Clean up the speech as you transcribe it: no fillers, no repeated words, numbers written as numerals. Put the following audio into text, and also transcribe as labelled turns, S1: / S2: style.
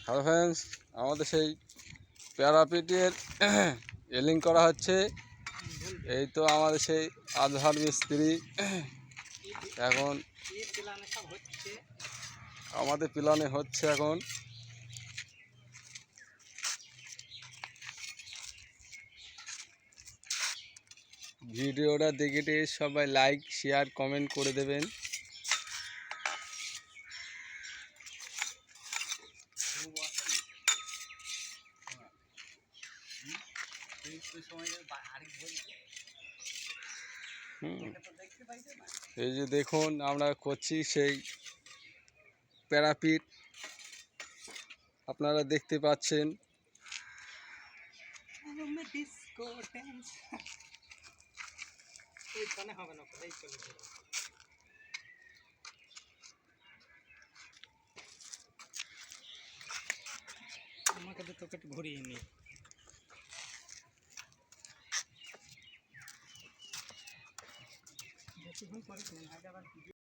S1: Hello friends, আমাদের সেই প্যারাপিটের এলিং করা হচ্ছে। এই তো আমাদের সেই আজহার মিস্ত্রি এখন আমাদের প্ল্যানে হচ্ছে। এখন ভিডিওটা দেখে সবাই লাইক শেয়ার কমেন্ট করে দেবেন। এই যে দেখুন, আমরা করছি সেই প্যারাপিট, আপনারা দেখতে পাচ্ছেন।
S2: আমাকে তো তোকে একটু ঘুরিয়ে নি।